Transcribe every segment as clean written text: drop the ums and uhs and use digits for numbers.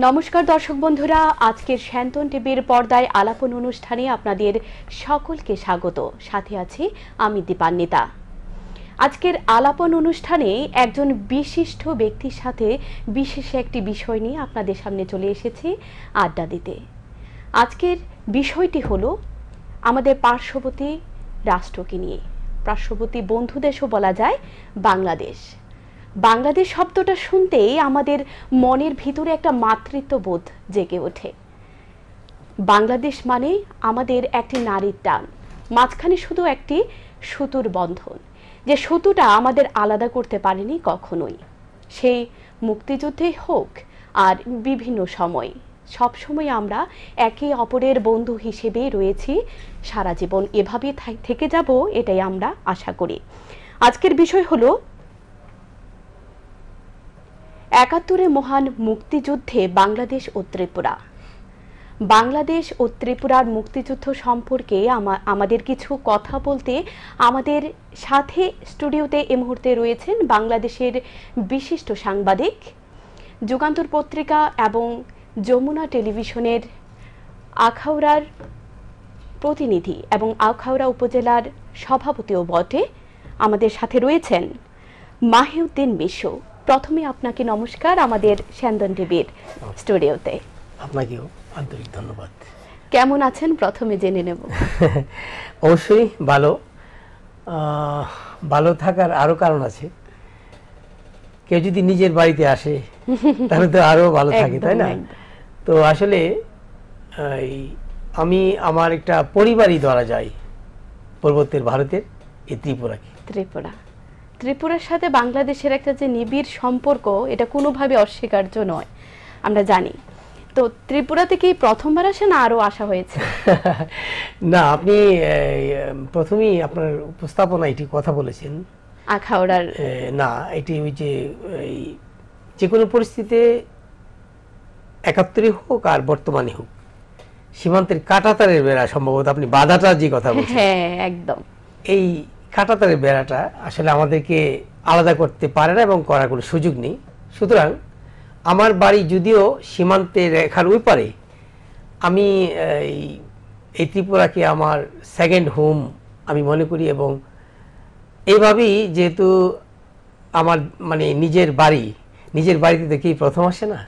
নমস্কার দর্শক বন্ধুরা, আজকের শান্তন টিভির পর্দায় আলাপন অনুষ্ঠানে আপনাদের সকলকে স্বাগত। সাথে আছি আমি দীপান্বিতা। আজকের আলাপন অনুষ্ঠানে একজন বিশিষ্ট ব্যক্তির সাথে বিশেষ একটি বিষয় নিয়ে আপনাদের সামনে চলে এসেছি আড্ডা দিতে। আজকের বিষয়টি হলো আমাদের পার্শ্ববর্তী রাষ্ট্রকে নিয়ে, পার্শ্ববর্তী বন্ধু দেশও বলা যায় বাংলাদেশ। বাংলাদেশ শব্দটা শুনতেই আমাদের মনের ভিতরে একটা মাতৃত্ববোধ জেগে ওঠে। বাংলাদেশ মানে আমাদের একটি নারীর টান, মাঝখানে শুধু একটি সুতোর বন্ধন, যে সুতোটা আমাদের আলাদা করতে পারেনি কখনোই। সেই মুক্তিযুদ্ধেই হোক আর বিভিন্ন সময়, সবসময় আমরা একে অপরের বন্ধু হিসেবে রয়েছি সারা জীবন, এভাবেই থেকে যাব, এটাই আমরা আশা করি। আজকের বিষয় হলো ৭১ মহান মুক্তিযুদ্ধে বাংলাদেশ ও ত্রিপুরা। বাংলাদেশ ও ত্রিপুরার মুক্তিযুদ্ধ সম্পর্কে আমাদের কিছু কথা বলতে আমাদের সাথে স্টুডিওতে এই মুহূর্তে রয়েছেন বাংলাদেশের বিশিষ্ট সাংবাদিক, যুগান্তর পত্রিকা এবং যমুনা টেলিভিশনের আখাউড়ার প্রতিনিধি এবং আখাউড়া উপজেলার সভাপতিও বটে। আমাদের সাথে রয়েছেন মাহিউদ্দিন মিশু। প্রথমে আপনাকে নমস্কার আমাদের শান্তন টিভির স্টুডিওতে। আপনাকেও আন্তরিক ধন্যবাদ। কেমন আছেন প্রথমে জেনে নেব। অবশ্যই ভালো। ভালো থাকার আরো কারণ আছে। কেউ যদি নিজের বাড়িতে আসে তাহলে তো আরো ভালো থাকে, তাই না? তো আসলে আমি আমার একটা পরিবারই ধরা যায় পূর্বোত্তর ভারতের এই ত্রিপুরাকে। ত্রিপুরার সাথে বাংলাদেশের একটা যে নিবিড় সম্পর্ক, এটা কোনোভাবে অস্বীকার্য নয়, আমরা জানি। তো ত্রিপুরাতে কি প্রথমবার আসে না আরো আসা হয়েছে? না, আপনি প্রথমেই আপনার উপস্থাপনা এটি কথা বলেছেন আখাউড়ার। না, এটি ওই যে কোনো পরিস্থিতিতে ৭১ হোক আর বর্তমানে হোক, সীমান্তের কাঁটাতারের বেড়া, সম্ভবত আপনি বাধাটা যে কথা বলছেন, হ্যাঁ একদম, এই কাঁটাতারের বেড়াটা আসলে আমাদেরকে আলাদা করতে পারে না এবং করার কোনো সুযোগ নেই। সুতরাং আমার বাড়ি যদিও সীমান্তের রেখার ওই পারে, আমি এই ত্রিপুরাকে আমার সেকেন্ড হোম আমি মনে করি। এবং এইভাবেই যেহেতু আমার মানে নিজের বাড়িতে দেখেই প্রথম আসে না,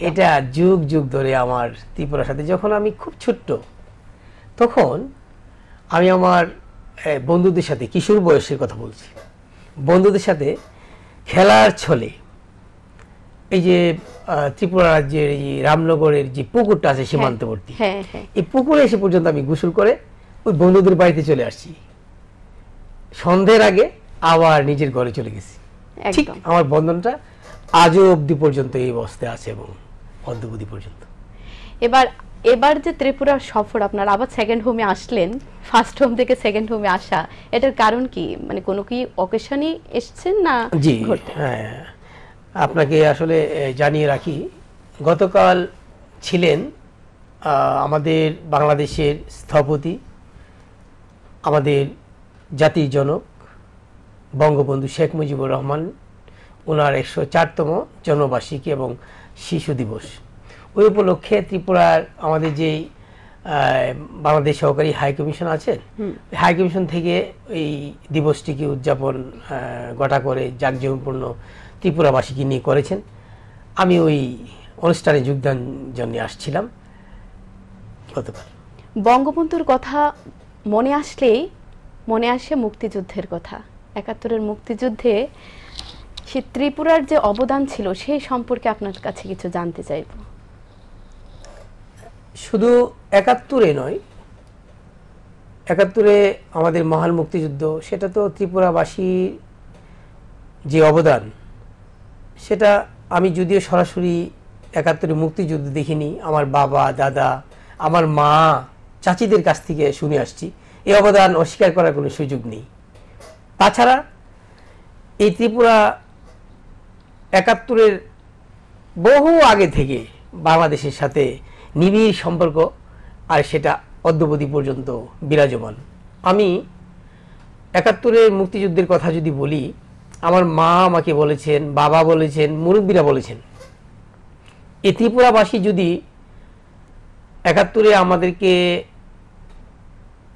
এটা যুগ যুগ ধরে আমার ত্রিপুরার সাথে। যখন আমি খুব ছোট্ট, তখন আমি আমার বন্ধুদের সাথে, কিশোর বয়সের কথা বলছি, বন্ধুদের সাথে খেলার ছলে এই যে ত্রিপুরা রাজ্যের এই রামনগরের যে পুকুরটা আছে সীমান্তবর্তী, এই পুকুরে এসে পর্যন্ত আমি গোসল করে ওই বন্ধুদের বাড়িতে চলে আসছি। সন্ধ্যের আগে আবার নিজের ঘরে চলে গেছি। ঠিক আমার বন্ধনটা আজও অবধি পর্যন্ত এই অবস্থায় আছে এবং অদ্যবধি পর্যন্ত। এবার যে ত্রিপুরা সফর, আপনার আবার সেকেন্ড হোমে আসলেন, ফার্স্ট হোম থেকে সেকেন্ড হোমে আসা, এটার কারণ কি? মানে কোনো কি অকেশনে এসেছেন না? জি হ্যাঁ, আপনাকে আসলে জানিয়ে রাখি, গতকাল ছিলেন আমাদের বাংলাদেশের স্থপতি, আমাদের জাতির জনক বঙ্গবন্ধু শেখ মুজিবুর রহমান, ওনার ১০৪তম জন্মবার্ষিকী এবং শিশু দিবস। ওই উপলক্ষে ত্রিপুরার আমাদের যে বাংলাদেশ সহকারী হাই কমিশন আছেন, হাই কমিশন থেকে এই দিবসটিকে উদযাপন গোটা করে জাঁকজমকপূর্ণ ত্রিপুরাবাসীকে নিয়ে করেছেন। আমি ওই অনুষ্ঠানে যোগদান জন্য আসছিলাম গতকাল। বঙ্গবন্ধুর কথা মনে আসলেই মনে আসে মুক্তিযুদ্ধের কথা। ৭১ মুক্তিযুদ্ধে সে ত্রিপুরার যে অবদান ছিল সেই সম্পর্কে আপনার কাছে কিছু জানতে চাইব। শুধু ৭১ নয়, ৭১ আমাদের মহান মুক্তিযুদ্ধ, সেটা তো ত্রিপুরাবাসীর যে অবদান, সেটা আমি যদিও সরাসরি ৭১ মুক্তিযুদ্ধ দেখিনি, আমার বাবা, দাদা, আমার মা, চাচিদের কাছ থেকে শুনে আসছি। এই অবদান অস্বীকার করার কোনো সুযোগ নেই। তাছাড়া এই ত্রিপুরা ৭১ বহু আগে থেকে বাংলাদেশের সাথে নিবিড় সম্পর্ক, আর সেটা অদ্যবধি পর্যন্ত বিরাজমান। আমি ৭১ মুক্তিযুদ্ধের কথা যদি বলি, আমার মা আমাকে বলেছেন, বাবা বলেছেন, মুরব্বীরা বলেছেন এই ত্রিপুরাবাসী যদি 71-এ আমাদেরকে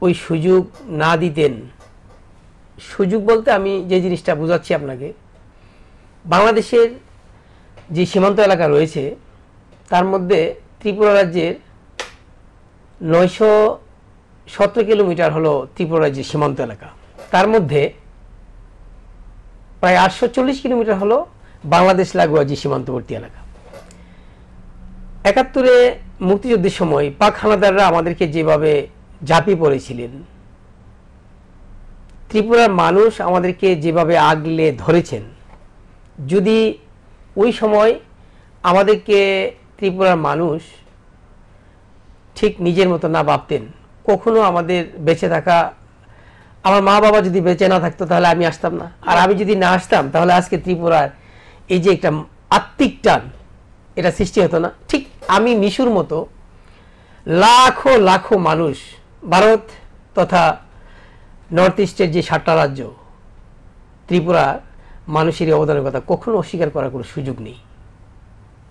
ওই সুযোগ না দিতেন, সুযোগ বলতে আমি যে জিনিসটা বোঝাচ্ছি আপনাকে, বাংলাদেশের যে সীমান্ত এলাকা রয়েছে তার মধ্যে ত্রিপুরা রাজ্যের 917 কিলোমিটার হলো ত্রিপুরা রাজ্যের সীমান্ত এলাকা। তার মধ্যে প্রায় 840 কিলোমিটার হলো বাংলাদেশ লাগোয়া যে সীমান্তবর্তী এলাকা। 71-এ মুক্তিযুদ্ধের সময় পাক হানাদাররা আমাদেরকে যেভাবে ঝাঁপিয়ে পড়েছিলেন, ত্রিপুরার মানুষ আমাদেরকে যেভাবে আগলে ধরেছেন, যদি ওই সময় আমাদেরকে ত্রিপুরার মানুষ ঠিক নিজের মতো না ভাবতেন, কখনো আমাদের বেঁচে থাকা, আমার মা বাবা যদি বেঁচে না থাকতো তাহলে আমি আসতাম না, আর আমি যদি না আসতাম তাহলে আজকে ত্রিপুরার এই যে একটা আত্মিক টান, এটা সৃষ্টি হতো না। ঠিক আমি মিশুর মতো লাখো লাখো মানুষ ভারত তথা নর্থ ইস্টের যে 7টা রাজ্য, ত্রিপুরার মানুষের অবদানের কথা কখনো অস্বীকার করার কোনো সুযোগ নেই।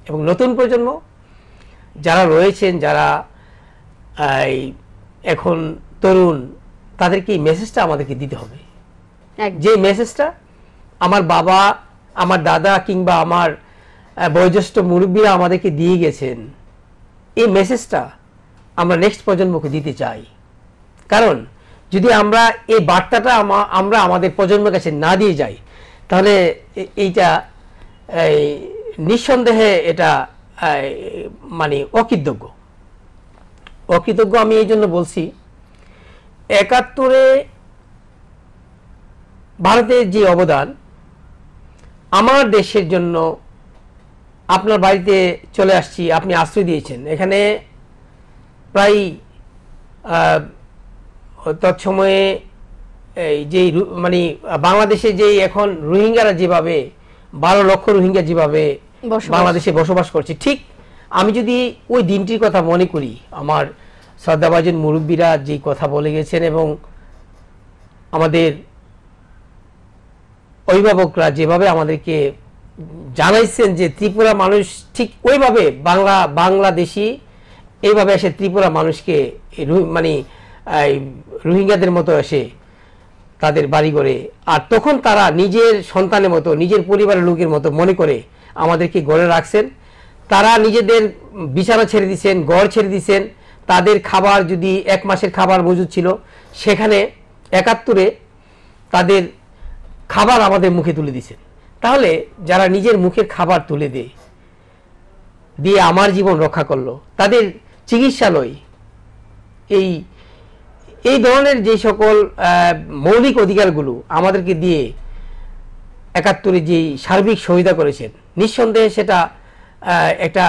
এবং নতুন প্রজন্ম যারা রয়েছেন, যারা এখন তরুণ, তাদেরকে এই মেসেজটা আমাদেরকে দিতে হবে। যে মেসেজটা আমার বাবা, আমার দাদা কিংবা আমার বয়োজ্যেষ্ঠ মুরব্বীরা আমাদেরকে দিয়ে গেছেন, এই মেসেজটা আমরা নেক্সট প্রজন্মকে দিতে চাই। কারণ যদি আমরা এই বার্তাটা আমরা আমাদের প্রজন্মের কাছে না দিয়ে যাই, তাহলে এইটা নিঃসন্দেহে এটা মানে অকৃতজ্ঞ। আমি এই জন্য বলছি, 71-এ ভারতের যে অবদান, আমার দেশের জন্য আপনার বাড়িতে চলে আসছি, আপনি আশ্রয় দিয়েছেন, এখানে প্রায় তৎসময়ে যে মানে বাংলাদেশে যে এখন রোহিঙ্গারা যেভাবে 12 লক্ষ রোহিঙ্গা যেভাবে বাংলাদেশে বসবাস করছে, ঠিক আমি যদি ওই দিনটির কথা মনে করি, আমার শ্রদ্ধাভাজন মুরব্বীরা যে কথা বলে গেছেন এবং আমাদের অভিভাবকরা যেভাবে আমাদেরকে জানাইছেন যে ত্রিপুরা মানুষ ঠিক ওইভাবে বাংলাদেশি এইভাবে এসে ত্রিপুরা মানুষকে মানে রোহিঙ্গাদের মতো এসে তাদের বাড়ি করে, আর তখন তারা নিজের সন্তানের মতো, নিজের পরিবারের লোকের মতো মনে করে আমাদেরকে গড়ে রাখছেন। তারা নিজেদের বিছানা ছেড়ে দিচ্ছেন, ঘর ছেড়ে দিচ্ছেন, তাদের খাবার যদি 1 মাসের খাবার মজুদ ছিল, সেখানে 71-এ তাদের খাবার আমাদের মুখে তুলে দিচ্ছেন। তাহলে যারা নিজের মুখের খাবার তুলে দিয়ে আমার জীবন রক্ষা করলো, তাদের চিকিৎসালয়, এই ধরনের যে সকল মৌলিক অধিকারগুলো আমাদেরকে দিয়ে 71-এ যে সার্বিক সহায়তা করেছেন, নিঃসন্দেহে সেটা একটা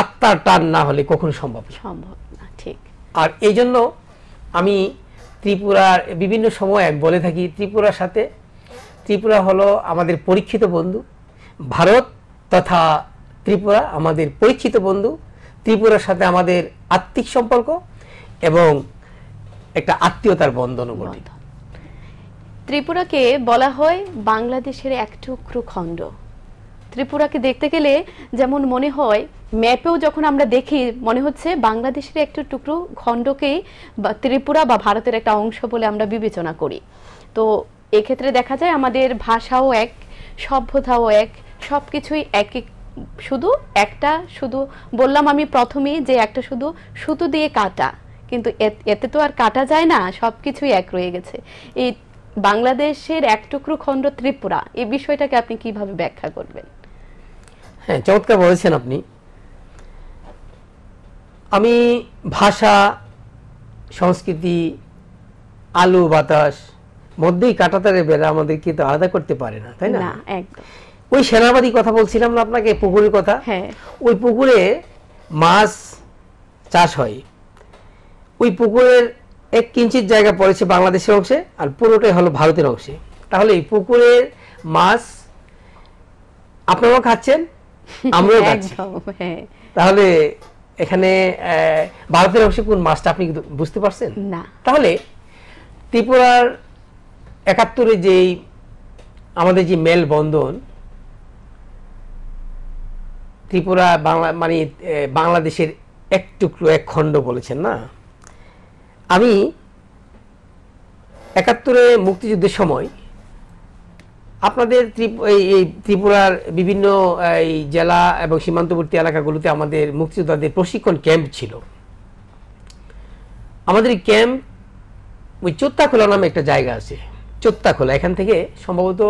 আত্মার টান না হলে কখনো সম্ভব না। ঠিক। আর এই জন্য আমি ত্রিপুরার বিভিন্ন সময় বলে থাকি, ত্রিপুরা হলো আমাদের পরীক্ষিত বন্ধু, ভারত তথা ত্রিপুরা আমাদের পরীক্ষিত বন্ধু। ত্রিপুরার সাথে আমাদের আত্মিক সম্পর্ক এবং একটা আত্মীয়তার বন্ধনও গঠিত। ত্রিপুরাকে বলা হয় বাংলাদেশের এক টুকরো খণ্ড। ত্রিপুরাকে দেখতে গেলে যেমন মনে হয়, ম্যাপেও যখন আমরা দেখি মনে হচ্ছে বাংলাদেশের একটা টুকরো খণ্ডকেই ত্রিপুরা বা ভারতের একটা অংশ বলে আমরা বিবেচনা করি। তো এক্ষেত্রে দেখা যায় আমাদের ভাষাও এক, সভ্যতাও এক, সবকিছুই এক। শুধু বললাম আমি প্রথমেই যে একটা শুধু সুতো দিয়ে কাটা, কিন্তু এতে তো আর কাটা যায় না, সবকিছুই এক রয়ে গেছে। এই বাংলাদেশের এক টুকরো খণ্ড ত্রিপুরা, এই বিষয়টাকে আপনি কিভাবে ব্যাখ্যা করবেন? হ্যাঁ, চমৎকার বলেছেন আপনি। আমি ভাষা, সংস্কৃতি, আলো বাতাস মধ্যেই কাঁটাতারের বেড়া আমাদেরকে তো আলাদা করতে পারে না, তাই না? একদম। ওই সেনাবাদী কথা বলছিলাম না আপনাকে, পুকুরের কথা। হ্যাঁ। ওই পুকুরে মাছ চাষ হয়, ওই পুকুরের 1 কিঞ্চিত জায়গা পড়েছে বাংলাদেশের অংশে, আর পুরোটাই হলো ভারতের অংশে। তাহলে এই পুকুরের মাছ আপনারাও খাচ্ছেন, আমরাও খাচ্ছি। তাহলে এখানে ভারতের অংশে কোন মাছটা আপনি বুঝতে পারছেন না? তাহলে ত্রিপুরার 71-এ যেই আমাদের যে মেল বন্ধন, ত্রিপুরা বাংলা মানে বাংলাদেশের এক টুকরো এক খণ্ড বলেছেন না। আমি ৭১-এ মুক্তিযুদ্ধের সময় আপনাদের এই ত্রিপুরার বিভিন্ন এই জেলা এবং সীমান্তবর্তী এলাকাগুলোতে আমাদের মুক্তিযোদ্ধাদের প্রশিক্ষণ ক্যাম্প ছিল। আমাদের এই ক্যাম্প ওই চোত্তাখোলা নামে একটা জায়গা আছে, চোত্তাখোলা, এখান থেকে সম্ভবত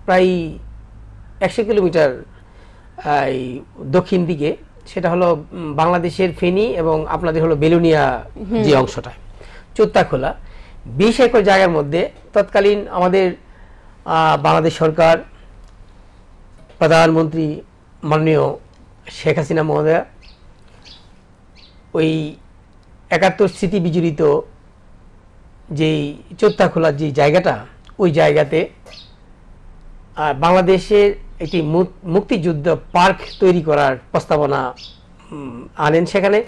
প্রায় ১০০ কিলোমিটার এই দক্ষিণ দিকে, সেটা হলো বাংলাদেশের ফেনী এবং আপনাদের হলো বেলুনিয়া যে অংশটা, চোত্তাখোলা ২০ একর জায়গার মধ্যে তৎকালীন আমাদের বাংলাদেশ সরকার, প্রধানমন্ত্রী মাননীয় শেখ হাসিনা মহোদয়া ওই ৭১ স্মৃতি বিজড়িত যেই চোত্তাখোলার যে জায়গাটা, ওই জায়গাতে বাংলাদেশের একটি মুক্তিযুদ্ধ পার্ক তৈরি করার প্রস্তাবনা আনেন। সেখানে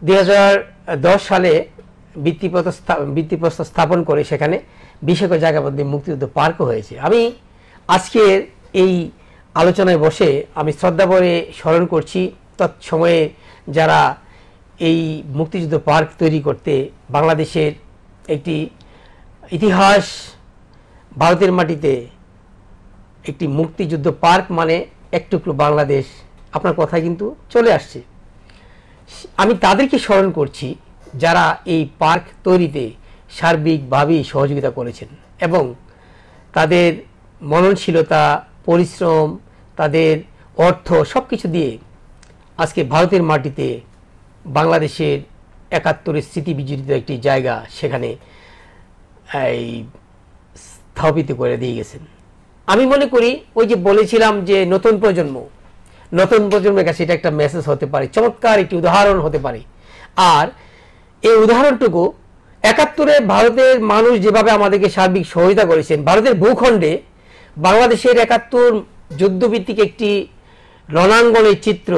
২০১০ সালে ভিত্তিপ্রস্তর স্থাপন করে সেখানে ২০ একর জায়গার মধ্যে মুক্তিযুদ্ধ পার্কও হয়েছে। আমি আজকের এই আলোচনায় বসে আমি শ্রদ্ধাভরে স্মরণ করছি তৎসময়ে যারা এই মুক্তিযুদ্ধ পার্ক তৈরি করতে বাংলাদেশের একটি ইতিহাস, ভারতের মাটিতে একটি মুক্তিযুদ্ধ পার্ক মানে এক টুকরো বাংলাদেশ, আপনার কথা কিন্তু চলে আসছে। আমি তাদেরকে স্মরণ করছি যারা এই পার্ক তৈরিতে সার্বিকভাবে সহযোগিতা করেছেন এবং তাদের মননশীলতা, পরিশ্রম, তাদের অর্থ সব কিছু দিয়ে আজকে ভারতের মাটিতে বাংলাদেশের ৭১-এর স্মৃতি বিজড়িত একটি জায়গা সেখানে এই স্থাপিত করে দিয়ে গেছেন। আমি মনে করি ওই যে বলেছিলাম যে নতুন প্রজন্মের কাছে এটা একটা মেসেজ হতে পারে, চমৎকার একটি উদাহরণ হতে পারে। আর এই উদাহরণটুকু ৭১-এ ভারতের মানুষ যেভাবে আমাদেরকে সার্বিক সহায়তা করেছেন, ভারতের ভূখণ্ডে বাংলাদেশের ৭১ যুদ্ধভিত্তিক একটি রণাঙ্গনের চিত্র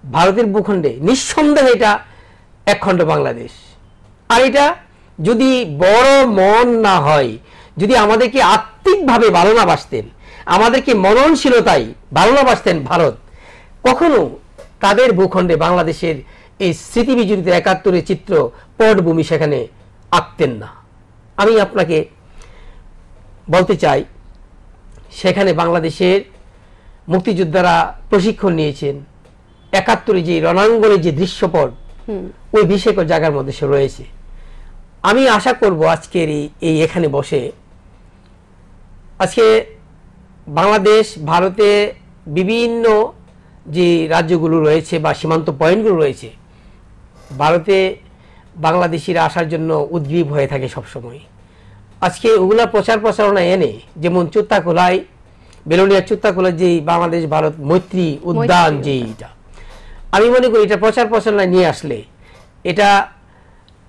ভারতের ভূখণ্ডে, নিঃসন্দেহে এটা একখণ্ড বাংলাদেশ। আর এটা যদি বড় মন না হয়, যদি আমাদেরকে আত্মিকভাবে ভালো না বাসতেন, আমাদেরকে মননশীলতায় ভালো না বাসতেন ভারত, কখনো তাদের ভূখণ্ডে বাংলাদেশের এই স্মৃতি বিজড়িত ৭১-এর চিত্র পটভূমি সেখানে আঁকতেন না। আমি আপনাকে বলতে চাই সেখানে বাংলাদেশের মুক্তিযোদ্ধারা প্রশিক্ষণ নিয়েছেন, ৭১-এ যে রণাঙ্গনের যে দৃশ্যপট ওই ২০ একর জায়গার মধ্যে সে রয়েছে। আমি আশা করব আজকের এই এখানে বসে আজকে বাংলাদেশ ভারতে বিভিন্ন যে রাজ্যগুলো রয়েছে বা সীমান্ত পয়েন্টগুলো রয়েছে, ভারতে বাংলাদেশিরা আসার জন্য উদ্গ্রীব হয়ে থাকে সবসময়। আজকে ওগুলা প্রচার প্রচারণা এনে, যেমন চোত্তাখোলায়, বেলুনিয়ার চোত্তাখোলায় যে বাংলাদেশ ভারত মৈত্রী উদ্যান, যেটা আমি মনে করি এটা প্রচার প্রচারণা নিয়ে আসলে, এটা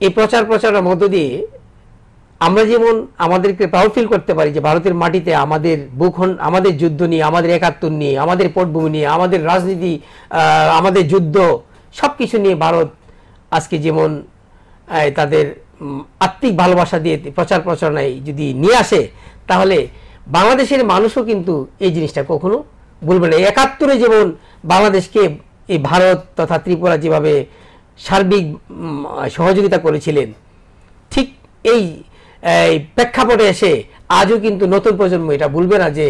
এই প্রচার প্রচারণার মধ্য দিয়ে আমরা যেমন আমাদেরকে প্রাউড ফিল করতে পারি যে ভারতের মাটিতে আমাদের ভূখণ্ড, আমাদের যুদ্ধ নিয়ে, আমাদের ৭১ নিয়ে, আমাদের পটভূমি নিয়ে, আমাদের রাজনীতি, আমাদের যুদ্ধ সব কিছু নিয়ে ভারত আজকে যেমন তাদের আত্মিক ভালোবাসা দিয়ে প্রচার প্রচারণায় যদি নিয়ে আসে, তাহলে বাংলাদেশের মানুষও কিন্তু এই জিনিসটা কখনো ভুলবে না। ৭১-এ যেমন বাংলাদেশকে এই ভারত তথা ত্রিপুরা যেভাবে সার্বিক সহযোগিতা করেছিলেন, ঠিক এই প্রেক্ষাপটে এসে আজও কিন্তু নতুন প্রজন্ম এটা ভুলবে না যে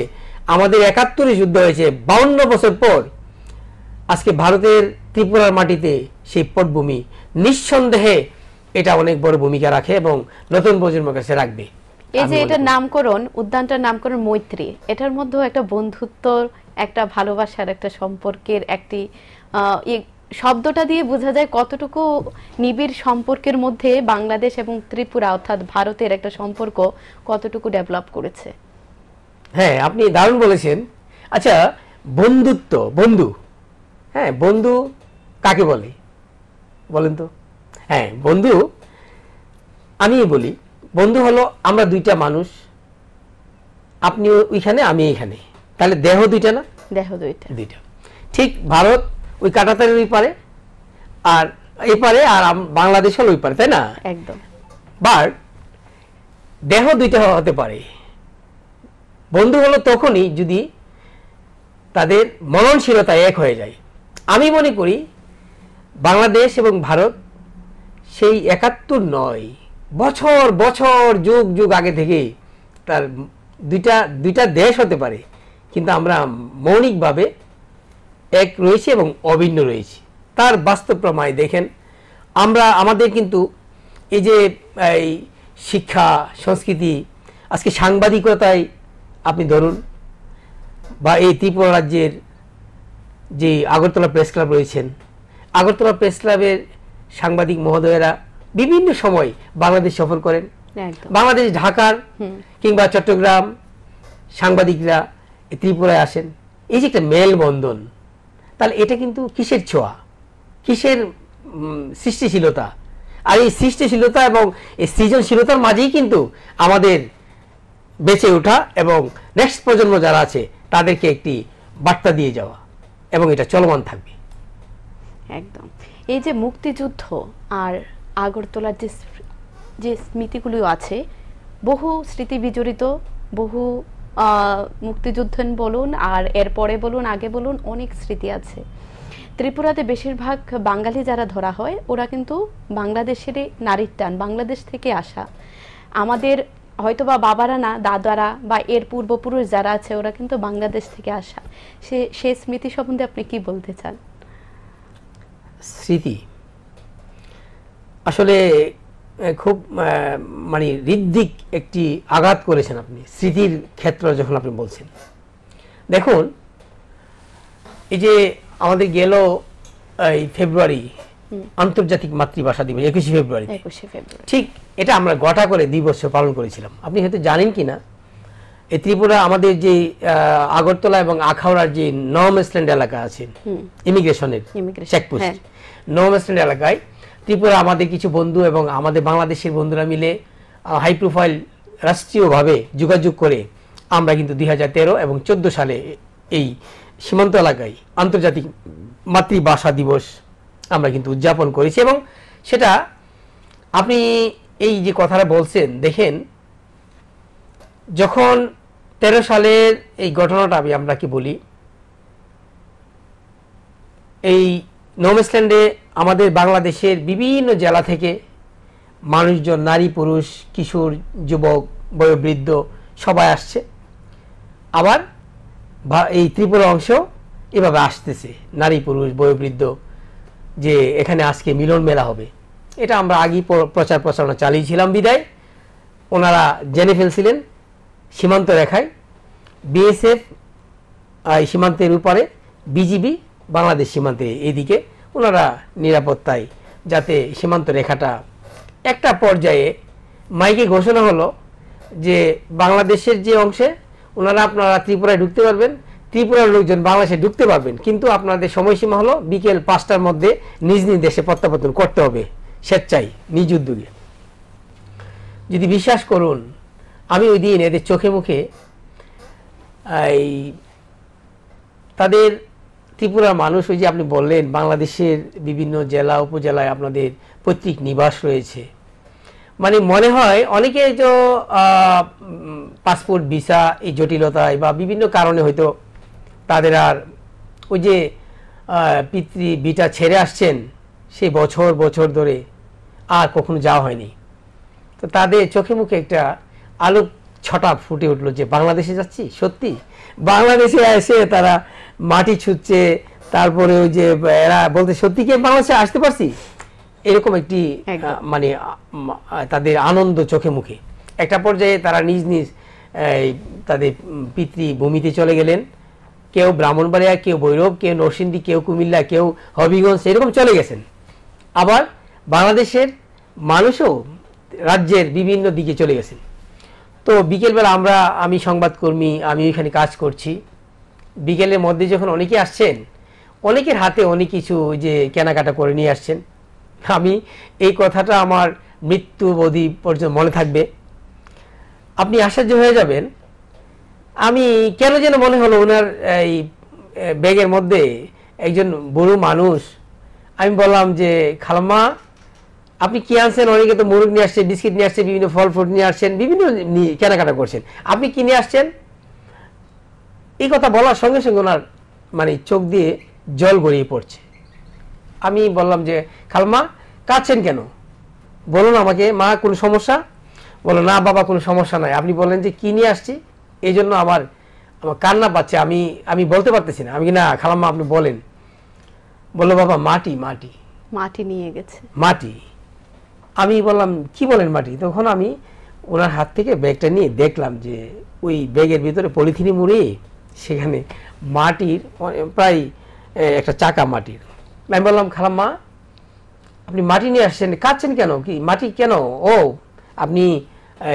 আমাদের ৭১-এ যুদ্ধ হয়েছে ৫২ বছর পর, আজকে ভারতের ত্রিপুরার মাটিতে সেই পটভূমি নিঃসন্দেহে এটা অনেক বড় ভূমিকা রাখে এবং নতুন প্রজন্মের কাছে রাখবে। এই যে এটার নামকরণ, উদ্যানটার নামকরণ মৈত্রী, এটার মধ্যেও একটা বন্ধুত্ব, একটা ভালোবাসার, একটা সম্পর্কের একটি শব্দটা দিয়ে বোঝা যায় কতটুকু নিবিড় সম্পর্কের মধ্যে বাংলাদেশ এবং ত্রিপুরা অর্থাৎ ভারতের একটা সম্পর্ক কতটুকু ডেভেলপ করেছে। হ্যাঁ, আপনি দারুণ বলেছেন। আচ্ছা, বন্ধুত্ব, বন্ধু, হ্যাঁ বন্ধু কাকে বলে বলেন তো? হ্যাঁ, বন্ধু আমি বলি, বন্ধু হলো আমরা দুইটা মানুষ, আপনি ওইখানে আমি এইখানে, তাহলে দেহ দুইটা না? দেহ দুইটা। ঠিক ভারত ওই কাঁটাতারের ওই পারে আর এই পারে, আর বাংলাদেশ হলো ওই পারে, তাই না? একদম। বাট দেহ দুইটা হতে পারে। বন্ধু হলো তখনই যদি তাদের মননশীলতা এক হয়ে যায়। আমি মনে করি বাংলাদেশ এবং ভারত সেই 71 নয়, বছর বছর যুগ যুগ আগে থেকে তার দুইটা দেশ হতে পারে, কিন্তু আমরা মৌলিকভাবে এক রয়েছি এবং অভিন্ন রয়েছি। তার বাস্তব প্রমাণ দেখেন, আমাদের কিন্তু এই যে এই শিক্ষা সংস্কৃতি, আজকে সাংবাদিকতায় আপনি ধরুন, বা এই ত্রিপুরা রাজ্যের যে আগরতলা প্রেস ক্লাব রয়েছেন, আগরতলা প্রেস ক্লাবের সাংবাদিক মহোদয়েরা বিভিন্ন সময় বাংলাদেশ সফর করেন। বাংলাদেশ ঢাকার কিংবা চট্টগ্রাম সাংবাদিকরা ত্রিপুরায় আসেন। এই যে একটা মেলবন্ধন, তাহলে এটা কিন্তু কিসের ছোঁয়া, কিসের সৃষ্টিশীলতা? আর এই সৃষ্টিশীলতা এবং এই সৃজনশীলতার মাঝেই কিন্তু আমাদের বেঁচে ওঠা এবং নেক্সট প্রজন্ম যারা আছে তাদেরকে একটি বার্তা দিয়ে যাওয়া, এবং এটা চলমান থাকবে। একদম। এই যে মুক্তিযুদ্ধ আর আগরতলার যে স্মৃতিগুলো আছে, বহু স্মৃতি বিজড়িত, বহু মুক্তিযুদ্ধ বলুন আর এরপরে বলুন, আগে বলুন, অনেক স্মৃতি আছে। ত্রিপুরাতে বেশিরভাগ বাঙালি যারা ধরা হয়, ওরা কিন্তু বাংলাদেশেরই নারীর টান, বাংলাদেশ থেকে আসা। আমাদের হয়তোবা বাবারা না, দাদারা বা এর পূর্বপুরুষ যারা আছে, ওরা কিন্তু বাংলাদেশ থেকে আসা। সে স্মৃতি সম্বন্ধে আপনি কি বলতে চান? স্মৃতি আসলে খুব মানে হৃদ্দিক একটি আঘাত করেছেন আপনি স্মৃতির ক্ষেত্র যখন আপনি বলছেন। দেখুন, এই যে আমাদের গেল এই ফেব্রুয়ারি আন্তর্জাতিক মাতৃভাষা দিবস, 21শে ফেব্রুয়ারি, ঠিক এটা আমরা গোটা করে 2 বছর পালন করেছিলাম। আপনি হয়তো জানেন কিনা, এই ত্রিপুরা আমাদের যে আগরতলা এবং আখাউড়ার যে নর্মস্ট্যান্ড এলাকা আছে, ইমিগ্রেশনের চেকপোস্ট, নর্মস্ট্যান্ড এলাকায় ত্রিপুরা আমাদের কিছু বন্ধু এবং আমাদের বাংলাদেশের বন্ধুরা মিলে হাই প্রোফাইল রাষ্ট্রীয়ভাবে যোগাযোগ করে আমরা কিন্তু 2013 এবং 14 সালে এই সীমান্ত এলাকায় আন্তর্জাতিক মাতৃভাষা দিবস আমরা কিন্তু উদযাপন করেছি। এবং সেটা আপনি এই যে কথাটা বলছেন, দেখেন, যখন 13 সালের এই ঘটনাটা আমি আপনাকে বলি, এই নর্মস্ট্যান্ডে আমাদের বাংলাদেশের বিভিন্ন জেলা থেকে মানুষজন, নারী পুরুষ, কিশোর, যুবক, বয়োবৃদ্ধ সবাই আসছে। আবার এই ত্রিপুরা অংশ এভাবে আসতেছে, নারী পুরুষ বয়োবৃদ্ধ, যে এখানে আজকে মিলন মেলা হবে। এটা আমরা আগেই প্রচার প্রচারণা চালিয়েছিলাম বিদায় ওনারা জেনে ফেলছিলেন। সীমান্ত রেখায় বিএসএফ সীমান্তের উপরে, বিজিবি বাংলাদেশ সীমান্তে এদিকে, ওনারা নিরাপত্তায়, যাতে সীমান্ত রেখাটা একটা পর্যায়ে মাইকে ঘোষণা হলো যে বাংলাদেশের যে অংশে আপনারা ত্রিপুরায় ঢুকতে পারবেন, ত্রিপুরার লোকজন বাংলাদেশে ঢুকতে পারবেন, কিন্তু আপনাদের সময়সীমা হলো বিকেল 5টার মধ্যে নিজ নিজ দেশে প্রত্যাবর্তন করতে হবে, স্বেচ্ছায়, নিজ উদ্যোগে। যদি বিশ্বাস করুন, আমি ওই দিন এদের চোখে মুখে এই তাদের ত্রিপুরার মানুষ, ওই যে আপনি বললেন বাংলাদেশের বিভিন্ন জেলা উপজেলায় আপনাদের পৈতৃক নিবাস রয়েছে, মানে মনে হয় অনেকে যে পাসপোর্ট ভিসা এই জটিলতায় বা বিভিন্ন কারণে হয়তো তাদের আর ওই যে পিতৃ বিটা ছেড়ে আসছেন সেই বছর বছর ধরে আর কখনো যাওয়া হয়নি। তো তাদের চোখে মুখে একটা আলোক ছটা ফুটে উঠলো যে বাংলাদেশে যাচ্ছি। সত্যি বাংলাদেশে এসে তারা মাটি ছুঁচ্ছে, তারপরে ওই যে এরা বলতে সত্যি কি বাংলাদেশে আসতে পারছি, এরকম একটি মানে তাদের আনন্দ চোখে মুখে। একটা পর্যায়ে তারা নিজ নিজ তাদের পিতৃভূমিতে চলে গেলেন, কেউ ব্রাহ্মণবাড়িয়া, কেউ ভৈরব, কেউ নরসিংদী, কেউ কুমিল্লা, কেউ হবিগঞ্জ, এরকম চলে গেছেন। আবার বাংলাদেশের মানুষও রাজ্যের বিভিন্ন দিকে চলে গেছেন। তো বিকেলবেলা আমি সংবাদকর্মী, আমি ওইখানে কাজ করছি, বিকেলের মধ্যে যখন অনেকে আসছেন, অনেকের হাতে অনেক কিছু যে কেনাকাটা করে নিয়ে আসছেন। আমি এই কথাটা আমার মৃত্যু অবধি পর্যন্ত মনে থাকবে। আপনি আশ্চর্য হয়ে যাবেন, আমি কেন যেন মনে হলো ওনার এই ব্যাগের মধ্যে একজন বুড়ো মানুষ। আমি বললাম যে খালাম্মা আপনি কি আনছেন? অনেকে তো মুরগ নিয়ে আসছে, বিস্কিট নিয়ে আসছে, বিভিন্ন ফল ফ্রুট নিয়ে আসছেন, বিভিন্ন কেনাকাটা করছেন, আপনি কি নিয়ে আসছেন? এই কথা বলার সঙ্গে সঙ্গে ওনার মানে চোখ দিয়ে জল গড়িয়ে পড়ছে। আমি বললাম যে খালাম্মা কাঁদছেন কেন, বলুন আমাকে, মা কোনো সমস্যা? বলো না বাবা কোনো সমস্যা নাই, আপনি বলেন যে কি নিয়ে আসছি, এই জন্য আমার কান্না পাচ্ছে, আমি বলতে পারতেছি না। আমি না খালাম্মা আপনি বলেন। বললো বাবা মাটি মাটি মাটি নিয়ে গেছে। মাটি। আমি বললাম কি বলেন মাটি? তখন আমি ওনার হাত থেকে ব্যাগটা নিয়ে দেখলাম যে ওই ব্যাগের ভিতরে পলিথিনে মুড়ে সেখানে মাটির প্রায় একটা চাকা মাটির। আমি বললাম খালাম্মা আপনি মাটি নিয়ে আসছেন, কাঁদছেন কেন, কি মাটি কেন? ও আপনি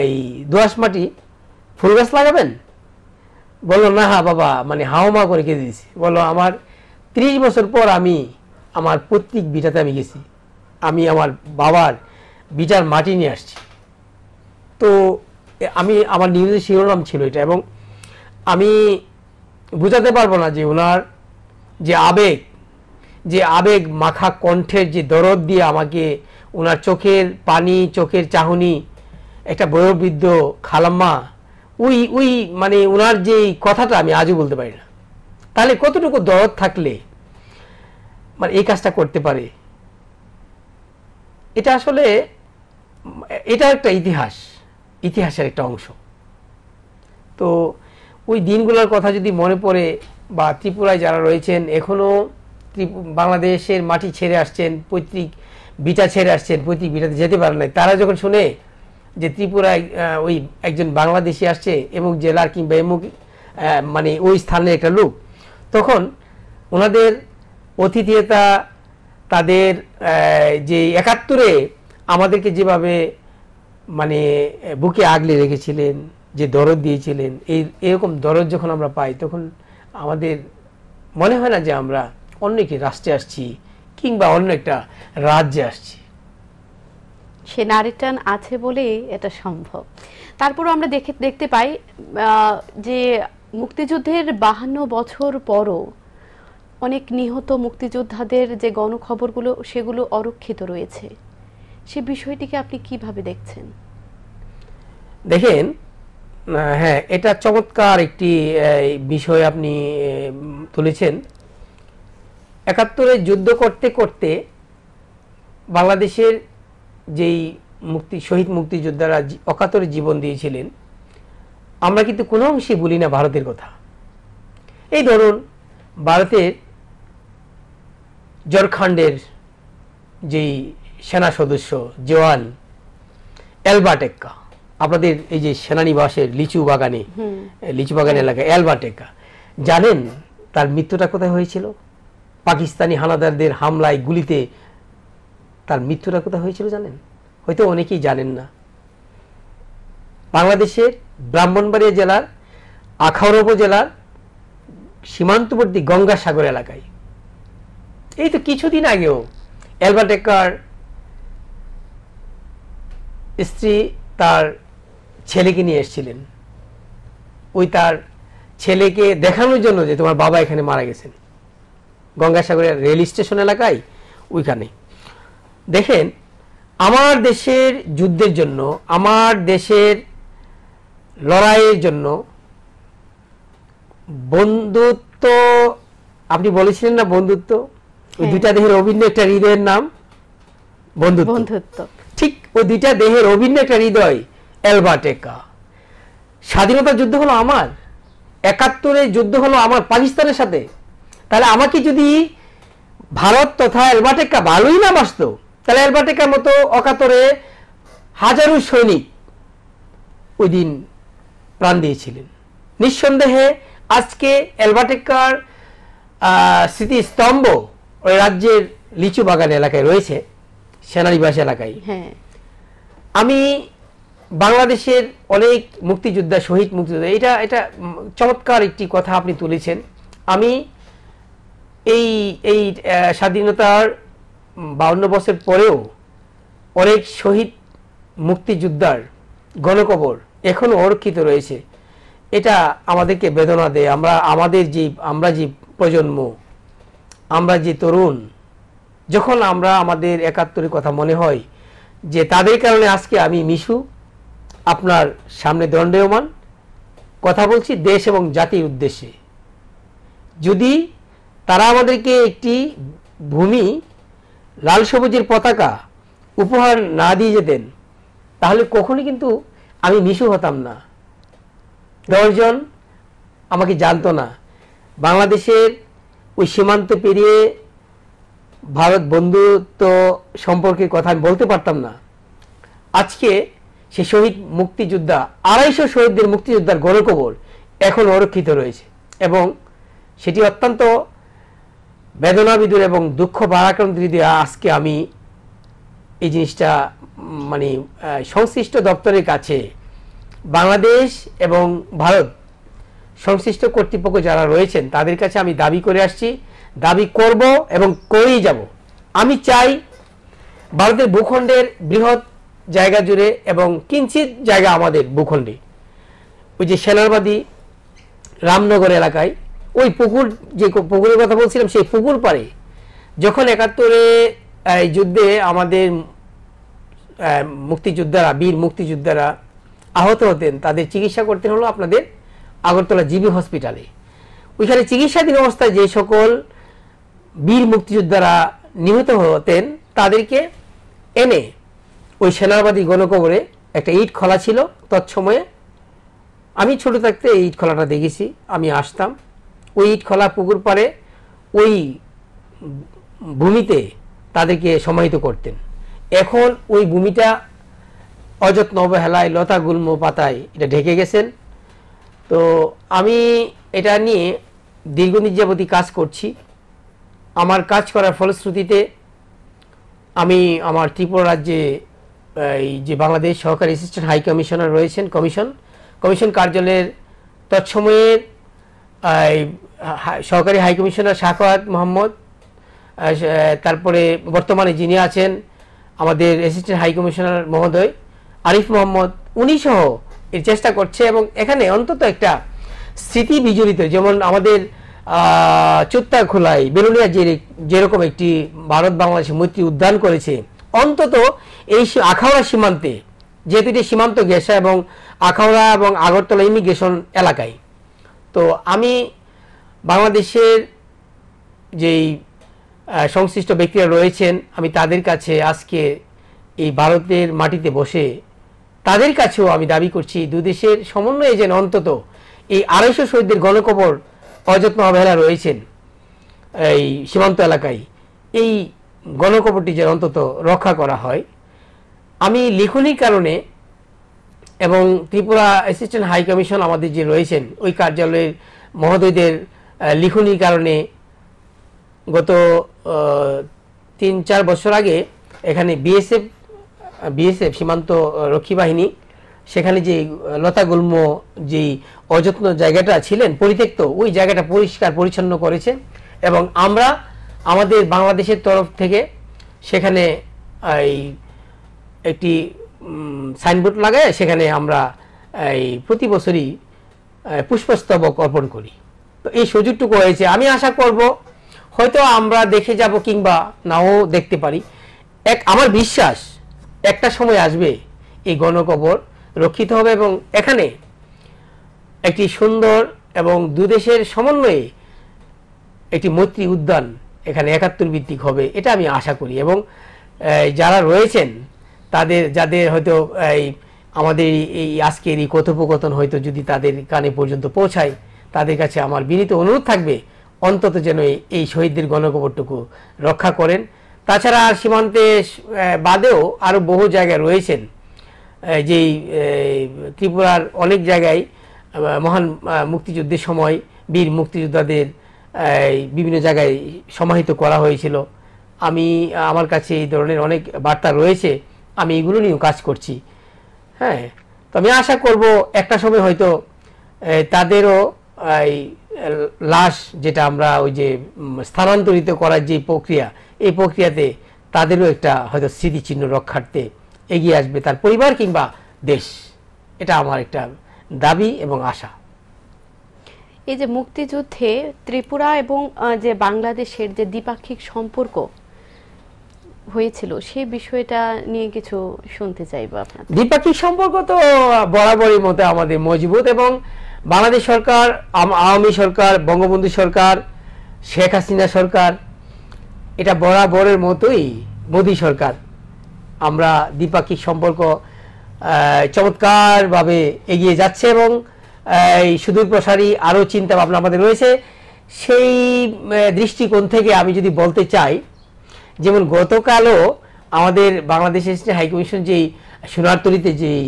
এই দোআঁশ মাটি ফুল গাছ লাগাবেন? বললো না হ্যাঁ বাবা, মানে হাওমা করে কেঁদে দিয়েছি। বললো আমার 30 বছর পর আমি আমার পৈতৃক ভিটাতে আমি গেছি, আমি আমার বাবার ভিটার মাটি নিয়ে আসছি। তো আমি আমার নিজের শিরোনাম ছিল এটা, এবং আমি বুঝাতে পারবো না যে ওনার যে আবেগ মাখা কণ্ঠের যে দরদ দিয়ে আমাকে ওনার চোখের পানি, চোখের চাহনি, একটা বয়োবৃদ্ধ খালাম্মা, ওই মানে ওনার যে কথাটা আমি আজও বলতে পারি না। তাহলে কতটুকু দরদ থাকলে মানে এই কাজটা করতে পারে। এটা আসলে এটা একটা ইতিহাসের একটা অংশ। তো ওই দিনগুলোর কথা যদি মনে পড়ে, বা ত্রিপুরায় যারা রয়েছেন এখনো বাংলাদেশের মাটি ছেড়ে আসছেন, পৈতৃক ভিটা ছেড়ে আসছেন, পৈতৃক ভিটাতে যেতে পারেন নাই, তারা যখন শুনে যে ত্রিপুরায় ওই একজন বাংলাদেশি আসছে এবং জেলার কিংবা মানে ওই স্থানের একটা লোক, তখন ওনাদের অতিথিয়তা, তাদের যে 71-এ আমাদেরকে যেভাবে মানে বুকে আগলে রেখেছিলেন, যে দরদ দিয়েছিলেন, এরকম দরদ যখন আমরা পাই তখন আমাদের মনে হয় না যে আমরা অন্য একটি রাষ্ট্রে আসছি কিংবা অন্য একটা রাজ্যে আসছি। সে নারী টান আছে বলে এটা সম্ভব। তারপরও আমরা দেখতে পাই যে মুক্তিযুদ্ধের 52 বছর পরও অনেক নিহত মুক্তিযোদ্ধাদের যে গণখবরগুলো সেগুলো অরক্ষিত রয়েছে, সে বিষয়টিকে আপনি কিভাবে দেখছেন? দেখেন, হ্যাঁ এটা চমৎকার একটি বিষয় আপনি তুলেছেন। 71-এ যুদ্ধ করতে করতে বাংলাদেশের যেই শহীদ মুক্তিযোদ্ধারা অকাতরে জীবন দিয়েছিলেন, আমরা কিন্তু কোনো অংশে বলি না ভারতের কথা। এই ধরুন ভারতের ঝাড়খণ্ডের যেই সেনা সদস্য জওয়ান অ্যালবার্ট এক্কা, আপনাদের এই যে সেনানিবাসের লিচু বাগান এলাকায় অ্যালবার্ট এক্কা, জানেন তার মৃত্যুটা কোথায় হয়েছিল? পাকিস্তানি হানাদারদের হামলায় গুলিতে তার মৃত্যুটা কোথায় হয়েছিল জানেন? হয়তো অনেকেই জানেন না। বাংলাদেশের ব্রাহ্মণবাড়িয়া জেলার আখাউড়া উপজেলার সীমান্তবর্তী গঙ্গাসাগর এলাকায়। এই তো কিছুদিন আগেও অ্যালবার্ট এক্কার স্ত্রী তার ছেলেকে নিয়ে এসেছিলেন, ওই তার ছেলেকে দেখানোর জন্য যে তোমার বাবা এখানে মারা গেছেন, গঙ্গাসাগরের রেল স্টেশন এলাকায় ওইখানে। দেখেন, আমার দেশের যুদ্ধের জন্য, আমার দেশের লড়াইয়ের জন্য বন্ধুত্ব, আপনি বলেছিলেন না বন্ধুত্ব, ওই দুইটা দেহের অভিন্ন একটা হৃদয়ের নাম বন্ধুত্ব। ঠিক ওই দুইটা দেহের অভিন্ন একটা হৃদয় অ্যালবার্ট এক্কা। স্বাধীনতা যুদ্ধ হলো আমার, 71-এ যুদ্ধ হলো আমার পাকিস্তানের সাথে। তাহলে আমাকে যদি ভারত তথা অ্যালবার্ট এক্কা ভালোই না বাসত, তাহলে অ্যালবার্ট এক্কার মতো অকাতরে হাজারো সৈনিক ওই দিন প্রাণ দিয়েছিলেন। নিঃসন্দেহে আজকে অ্যালবার্ট এক্কার স্মৃতিস্তম্ভ ওই রাজ্যের লিচু বাগান এলাকায় রয়েছে, সেনানিবাস এলাকায়। আমি বাংলাদেশের অনেক মুক্তিযোদ্ধা, শহীদ মুক্তিযোদ্ধা, এটা চমৎকার একটি কথা আপনি তুলেছেন। আমি এই স্বাধীনতার 52 বছর পরেও অনেক শহীদ মুক্তিযোদ্ধার গণকবর এখনো অরক্ষিত রয়েছে। এটা আমাদেরকে বেদনা দেয়। আমরা যে প্রজন্ম, আমরা যে তরুণ, যখন আমাদের 71-এর কথা মনে হয় যে তাদের কারণে আজকে আমি মিশু আপনার সামনে দণ্ডায়মান কথা বলছি দেশ এবং জাতির উদ্দেশ্যে। যদি তারা আমাদেরকে একটি ভূমি, লাল সবুজের পতাকা উপহার না দিয়ে যেতেন, তাহলে কখনোই কিন্তু আমি নিশু হতাম না। 10 জন আমাকে জানতো না। বাংলাদেশের ওই সীমান্ত পেরিয়ে ভারত বন্ধুত্ব সম্পর্কে কথা আমি বলতে পারতাম না। আজকে সে শহীদ মুক্তিযোদ্ধা, 250 শহীদদের মুক্তিযোদ্ধার গণকবর এখন অরক্ষিত রয়েছে, এবং সেটি অত্যন্ত বেদনাবিধুর এবং দুঃখ ভারাক্রান্ত হৃদয়ে আজকে আমি এই জিনিসটা মানে সংশ্লিষ্ট দপ্তরের কাছে বাংলাদেশ এবং ভারত সংশ্লিষ্ট কর্তৃপক্ষ যারা রয়েছেন তাদের কাছে আমি দাবি করে আসছি, দাবি করব এবং করেই যাব। আমি চাই ভারতের ভূখণ্ডের বৃহৎ জায়গা জুড়ে এবং কিঞ্চিত জায়গা আমাদের ভূখণ্ডে, ওই যে সেনারবাদী রামনগর এলাকায় ওই পুকুর, যে পুকুরের কথা বলছিলাম, সেই পুকুর পাড়ে যখন 71-এ যুদ্ধে আমাদের মুক্তিযোদ্ধারা, বীর মুক্তিযোদ্ধারা আহত হতেন, তাদের চিকিৎসা করতেন হলো আপনাদের আগরতলা জিবি হসপিটালে। ওইখানে চিকিৎসাধীন অবস্থায় যে সকল বীর মুক্তিযোদ্ধারা নিহত হতেন তাদেরকে এনে ওই সেনাবাদী গণকবরে একটা ইট খোলা ছিল। তৎসময়ে আমি ছোট থাকতে এই ইট খোলাটা দেখেছি, আমি আসতাম। ওই ইট খোলা পুকুর পাড়ে ওই ভূমিতে তাদেরকে সমাহিত করতেন। এখন ওই ভূমিটা অযত্ন অবহেলায়, লতা গুল্ম পাতায় এটা ঢেকে গেছেন। তো আমি এটা নিয়ে দীর্ঘদিন যাবতই কাজ করছি। আমার কাজ করার ফলশ্রুতিতে আমি আমার ত্রিপুরা রাজ্যে এই যে বাংলাদেশ সহকারী অ্যাসিস্ট্যান্ট হাই কমিশনার রয়েছেন, কমিশন কার্যালয়ের তৎসময়ের সহকারী হাই কমিশনার শাফাত মোহাম্মদ, তারপরে বর্তমানে যিনি আছেন আমাদের অ্যাসিস্ট্যান্ট হাই কমিশনার মহোদয় আরিফ মোহাম্মদ, উনি সহ এর চেষ্টা করছে। এবং এখানে অন্তত একটা স্মৃতি বিজড়িত, যেমন আমাদের চুত্তাখোলায় বেলুনিয়া যেরকম একটি ভারত বাংলাদেশ মৈত্রী উদ্যান করেছে, অন্তত এই আখাউড়া সীমান্তে, যেহেতু এটি সীমান্ত ঘেঁষা এবং আখাউড়া এবং আগরতলা ইমিগ্রেশন এলাকায়, তো আমি বাংলাদেশের যেই সংশ্লিষ্ট ব্যক্তিরা রয়েছেন আমি তাদের কাছে আজকে এই ভারতের মাটিতে বসে তাদের কাছেও আমি দাবি করছি দুই দেশের সমন্বয়ে যেন অন্তত এই 250 শহীদদের গণকবর অযত্ন অবহেলা রয়েছেন এই সীমান্ত এলাকায়, এই গণকবরটি যেন অন্তত রক্ষা করা হয়। আমি লিখনির কারণে এবং ত্রিপুরা অ্যাসিস্ট্যান্ট হাই কমিশন আমাদের যে রয়েছেন ওই কার্যালয়ের মহোদয়দের লিখনির কারণে গত 3-4 বছর আগে এখানে বিএসএফ সীমান্ত রক্ষী বাহিনী সেখানে যে লতাগুল্ম যেই অযত্ন জায়গাটা ছিলেন পরিত্যক্ত, ওই জায়গাটা পরিষ্কার পরিচ্ছন্ন করেছে এবং আমরা আমাদের বাংলাদেশের তরফ থেকে সেখানে এই একটি সাইনবোর্ড লাগায় সেখানে আমরা এই প্রতি বছরই পুষ্পস্তবক অর্পণ করি। তো এই সুযোগটুকু হয়েছে, আমি আশা করব হয়তো আমরা দেখে যাব কিংবা নাও দেখতে পারি। আমার বিশ্বাস একটা সময় আসবে এই গণকবর রক্ষিত হবে এবং এখানে একটি সুন্দর এবং দুদেশের সমন্বয়ে একটি মৈত্রী উদ্যান এখানে 71 ভিত্তিক হবে, এটা আমি আশা করি। এবং যারা রয়েছেন যাদের হয়তো আমাদের এই আজকের এই কথোপকথন হয়তো যদি তাদের কানে পর্যন্ত পৌঁছায়, তাদের কাছে আমার বিনীত অনুরোধ থাকবে অন্তত যেন এই শহীদদের গণকবরটুকু রক্ষা করেন। তাছাড়া আর সীমান্তে বাদেও আরও বহু জায়গায় রয়েছেন, যেই ত্রিপুরার অনেক জায়গায় মহান মুক্তিযুদ্ধের সময় বীর মুক্তিযোদ্ধাদের বিভিন্ন জায়গায় সমাহিত করা হয়েছিল। আমার কাছে এই ধরনের অনেক বার্তা রয়েছে, আমি এগুলো নিয়েও কাজ করছি। হ্যাঁ, তো আমি আশা করব একটা সময় হয়তো তাদেরও লাশ, যেটা আমরা ওই যে স্থানান্তরিত করার যে প্রক্রিয়া, এই প্রক্রিয়াতে তাদেরও একটা হয়তো স্মৃতিচিহ্ন রক্ষার্থে এগিয়ে আসবে তার পরিবার কিংবা দেশ। এটা আমার একটা দাবি এবং আশা। এই যে মুক্তিযুদ্ধে ত্রিপুরা এবং যে বাংলাদেশের যে দ্বিপাক্ষিক সম্পর্ক হয়েছিল সেই বিষয়টা নিয়ে কিছু শুনতে চাইবো আপনার। দ্বিপাক্ষিক সম্পর্ক তো বরাবরই মতে আমাদের মজবুত এবং বাংলাদেশ সরকার, আওয়ামী সরকার, বঙ্গবন্ধু সরকার শেখ হাসিনা সরকার, এটা বরাবরের মতোই মোদী সরকার। আমরা দ্বিপাক্ষিক সম্পর্ক চমৎকারভাবে এগিয়ে যাচ্ছে এবং এই সুদূর প্রসারী আরও চিন্তা ভাবনা আমাদের রয়েছে। সেই দৃষ্টিকোণ থেকে আমি যদি বলতে চাই, যেমন গতকালও আমাদের বাংলাদেশ হাইকমিশন যেই সোনারতরীতে যেই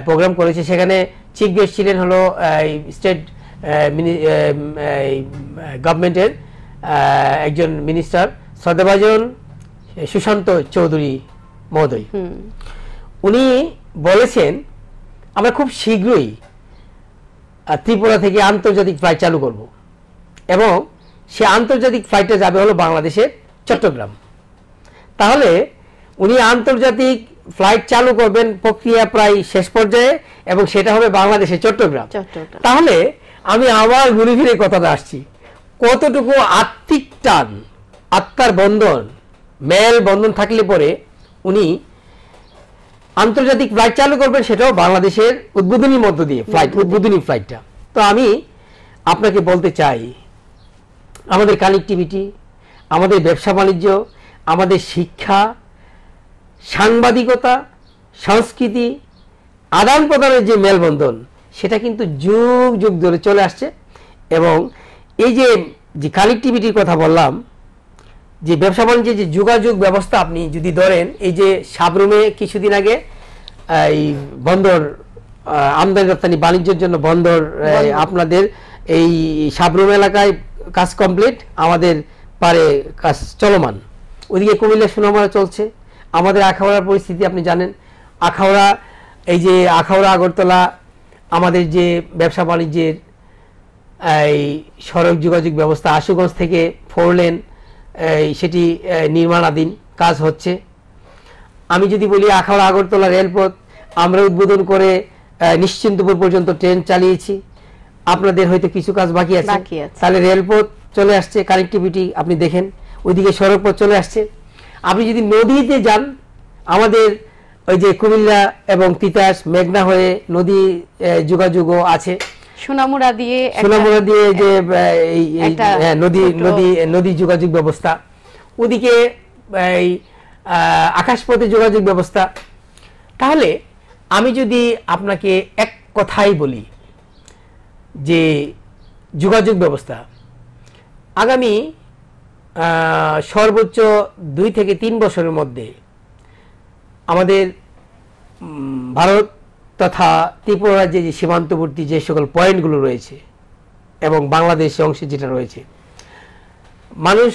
প্রোগ্রাম করেছে, সেখানে চিফ গেস্ট ছিলেন হলো স্টেট গভর্নমেন্টের একজন মিনিস্টার শ্রদ্ধাভাজন সুশান্ত চৌধুরী মহোদয়। উনি বলেছেন আমরা খুব শীঘ্রই ত্রিপুরা থেকে আন্তর্জাতিক ফ্লাইট চালু করব এবং সে আন্তর্জাতিক ফ্লাইটটা যাবে হলো বাংলাদেশের চট্টগ্রাম। তাহলে উনি আন্তর্জাতিক ফ্লাইট চালু করবেন, প্রক্রিয়া প্রায় শেষ পর্যায়ে, এবং সেটা হবে বাংলাদেশের চট্টগ্রাম। তাহলে আমি আবার ঘুরে ফিরে কথাটা আসছি, কতটুকু আত্মিক টান, আত্মার বন্ধন, মেল বন্ধন থাকলে পরে উনি আন্তর্জাতিক ফ্লাইট চালু করবেন, সেটাও বাংলাদেশের উদ্বোধনীর মধ্য দিয়ে উদ্বোধনী ফ্লাইটটা। তো আমি আপনাকে বলতে চাই, আমাদের কানেক্টিভিটি, আমাদের ব্যবসা বাণিজ্য, আমাদের শিক্ষা, সাংবাদিকতা, সংস্কৃতি, আদান প্রদানের যে মেলবন্ধন, সেটা কিন্তু যুগ যুগ ধরে চলে আসছে। এবং এই যে কানেক্টিভিটির কথা বললাম, যে ব্যবসা বাণিজ্যের যে যোগাযোগ ব্যবস্থা আপনি যদি ধরেন, এই যে সাবরুমে কিছুদিন আগে এই বন্দর আমদানি রপ্তানি বাণিজ্যের জন্য বন্দর, আপনাদের এই সাবরুম এলাকায় কাজ কমপ্লিট, আমাদের পারে কাজ চলমান, ওইদিকে কুমিল্লা সোনামুড়া চলছে। আমাদের আখাউড়ার পরিস্থিতি আপনি জানেন, আখাউড়া, এই যে আখাউড়া আগরতলা আমাদের যে ব্যবসা বাণিজ্যের এই সড়ক যোগাযোগ ব্যবস্থা, আশুগঞ্জ থেকে 4 লেন সেটি নির্মাণাধীন, কাজ হচ্ছে। আমি যদি বলি আখাউড়া আগরতলা রেলপথ আমরা উদ্বোধন করে নিশ্চিন্তপুর পর্যন্ত ট্রেন চালিয়েছি, আপনাদের হয়তো কিছু কাজ বাকি আছে। তাহলে রেলপথ চলে আসছে, কানেক্টিভিটি আপনি দেখেন, ওইদিকে সড়কপথ চলে আসছে। আপনি যদি নদীতে যান, আমাদের ওই যে কুমিল্লা এবং তিতাস মেঘনা হয়ে নদী যোগাযোগও আছে, সোনামুড়া দিয়ে যে নদী যোগাযোগ ব্যবস্থা, ওদিকে এই আকাশপথে যোগাযোগ ব্যবস্থা। তাহলে আমি যদি আপনাকে এক কথাই বলি যে যোগাযোগ ব্যবস্থা আগামী সর্বোচ্চ 2 থেকে 3 বছরের মধ্যে আমাদের ভারত তথা ত্রিপুরা রাজ্যে যে সীমান্তবর্তী যে সকল পয়েন্টগুলো রয়েছে এবং বাংলাদেশের অংশে যেটা রয়েছে, মানুষ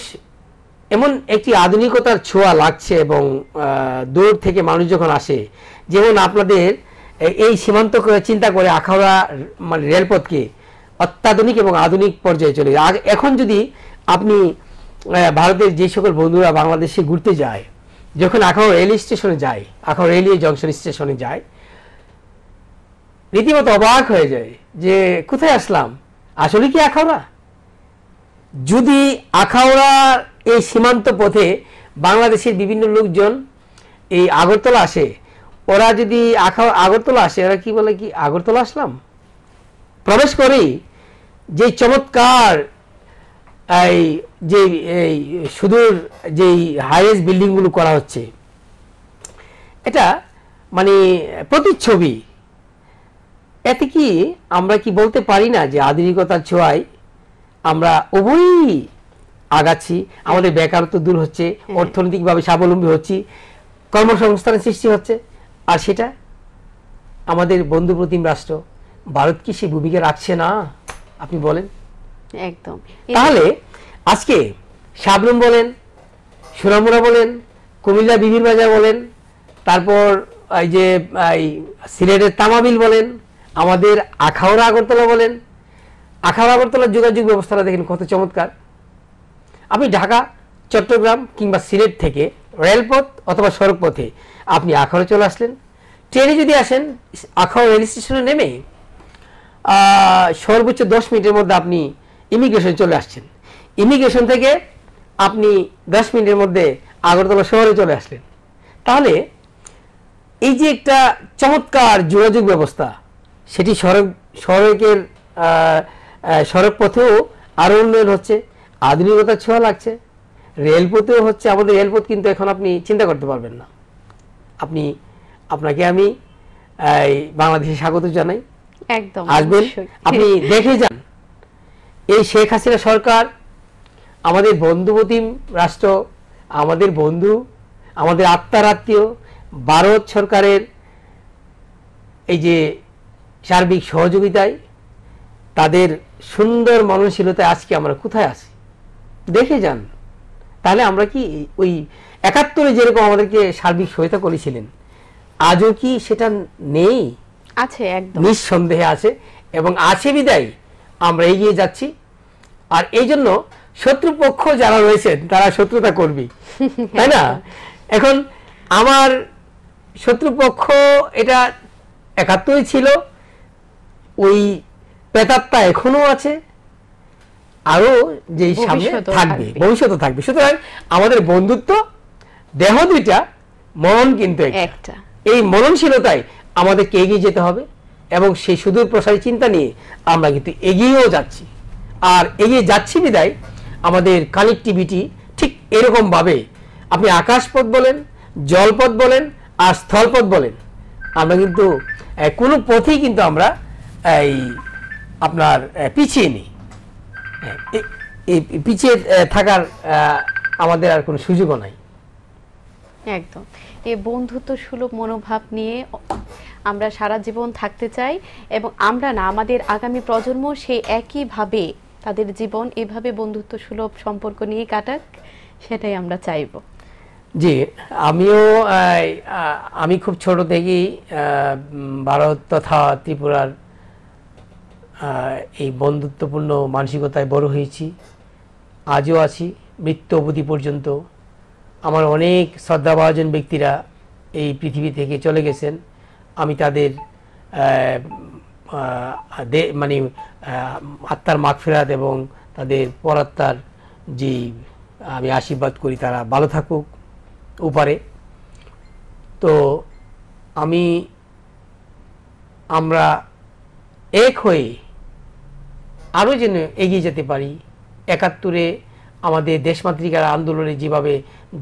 এমন একটি আধুনিকতার ছোঁয়া লাগছে এবং দূর থেকে মানুষ যখন আসে, যেমন আপনাদের এই সীমান্ত চিন্তা করে আখাউড়া মানে রেলপথকে অত্যাধুনিক এবং আধুনিক পর্যায়ে চলে যায়। এখন যদি আপনি ভারতের যে সকল বন্ধুরা বাংলাদেশে ঘুরতে যায়, যখন আখাউড়া রেল স্টেশনে যায়, আখাউড়া রেলওয়ে জংশন স্টেশনে যায়, রীতিমতো অবাক হয়ে যায় যে কোথায় আসলাম, আসলে কি আখাউড়া? যদি আখাউড়ার এই সীমান্ত পথে বাংলাদেশের বিভিন্ন লোকজন এই আগরতলা আসে, ওরা যদি আগরতলা আসে, ওরা কি বলে, কি আগরতলা আসলাম? প্রবেশ করেই যে চমৎকার এই যে এই সুদূর যেই হাইয়েস্ট বিল্ডিংগুলো করা হচ্ছে, এটা মানে প্রতিচ্ছবি। এতে কি আমরা কি বলতে পারি না যে আধুনিকতার ছোঁয়ায় আমরা উভয়ই আগাচ্ছি, আমাদের বেকারত্ব দূর হচ্ছে, অর্থনৈতিকভাবে স্বাবলম্বী হচ্ছি, কর্মসংস্থানের সৃষ্টি হচ্ছে। আর সেটা আমাদের বন্ধুপ্রতিম রাষ্ট্র ভারত কি সেই ভূমিকা রাখছে না? আপনি বলেন। একদম। তাহলে আজকে সাবরুম বলেন, সোনামুড়া বলেন, কুমিল্লা বিবির বাজার বলেন, তারপর এই যে সিলেটের তামাবিল বলেন, আমাদের আখাউড়া আগরতলা বলেন, আখাউড়া আগরতলার যোগাযোগ ব্যবস্থাটা দেখেন কত চমৎকার। আপনি ঢাকা, চট্টগ্রাম কিংবা সিলেট থেকে রেলপথ অথবা সড়ক পথে আপনি আখাউড়া চলে আসলেন। ট্রেনে যদি আসেন, আখাউড়া রেল স্টেশনে নেমে সর্বোচ্চ 10 মিনিটের মধ্যে আপনি ইমিগ্রেশন চলে আসছেন। ইমিগ্রেশন থেকে আপনি 10 মিনিটের মধ্যে আগরতলা শহরে চলে আসলেন। তাহলে এই যে একটা চমৎকার যোগাযোগ ব্যবস্থা, সেটি সড়কের সড়ক পথেও আরো উন্নয়ন হচ্ছে, আধুনিকতার ছোঁয়া লাগছে। রেলপথেও হচ্ছে, আমাদের রেলপথ কিন্তু এখন আপনি চিন্তা করতে পারবেন না। আপনাকে আমি এই বাংলাদেশে স্বাগত জানাই, একদম আসবেন, আপনি দেখে যান। এই শেখ হাসিনা সরকার আমাদের বন্ধুপ্রতিম রাষ্ট্র, আমাদের বন্ধু, আমাদের আত্মার আত্মীয়। ভারত সরকারের এই যে সার্বিক সহযোগিতায়, তাদের সুন্দর মননশীলতায় আজকে আমরা কোথায় আছি দেখে যান। তাহলে আমরা কি ওই ৭১ যেরকম আমাদেরকে সার্বিক সহায়তা করেছিলেন, আজও কি সেটা নেই? আছে, একদম নিঃসন্দেহে আছে, এবং আছে বিদায় আমরা এগিয়ে যাচ্ছি। আর এই জন্য শত্রুপক্ষ যারা রয়েছেন তারা শত্রুতা করবে, তাই না? এখন আমার শত্রুপক্ষ এটা ৭১ ছিল, ওই প্রেতাত্মা এখনো আছে, আরো যে সামনে থাকবে, ভবিষ্যতে থাকবে। সুতরাং আমাদের বন্ধুত্ব দেহ দুইটা, মনন কিন্তু একটা। এই মননশীলতায় আমাদেরকে এগিয়ে যেতে হবে, এবং সেই সুদূর প্রসারী চিন্তা নিয়ে আমরা কিন্তু এগিয়েও যাচ্ছি। আর এগিয়ে যাচ্ছি বিদায় আমাদের কানেক্টিভিটি ঠিক এরকম ভাবে, আপনি আকাশপথ বলেন, জলপথ বলেন, আর স্থলপথ বলেন, আমরা কিন্তু কোনো পথেই কিন্তু আমরা এই আপনার পিছিয়ে নেই। এই পিছিয়ে থাকার আমাদের আর কোনো সুযোগও নাই। একদম এই বন্ধুত্ব সুলভ মনোভাব নিয়ে আমরা সারা জীবন থাকতে চাই, এবং আমরা না, আমাদের আগামী প্রজন্ম সেই একইভাবে তাদের জীবন এভাবে বন্ধুত্ব সুলভ সম্পর্ক নিয়ে কাটাক, সেটাই আমরা চাইব। জি, আমি খুব ছোট থেকেই ভারত তথা ত্রিপুরার এই বন্ধুত্বপূর্ণ মানসিকতায় বড় হয়েছি, আজও আছি, মৃত্যু অবধি পর্যন্ত। আমার অনেক শ্রদ্ধাভাজন ব্যক্তিরা এই পৃথিবী থেকে চলে গেছেন, আমি তাদের মানে আত্মার মাগফিরাত এবং তাদের পরাত্মার যে আমি আশীর্বাদ করি, তারা ভালো থাকুক উপরে। তো আমরা এক হয়ে আরও যেন এগিয়ে যেতে পারি। ৭১ আমাদের দেশমাতৃকার আন্দোলনে যেভাবে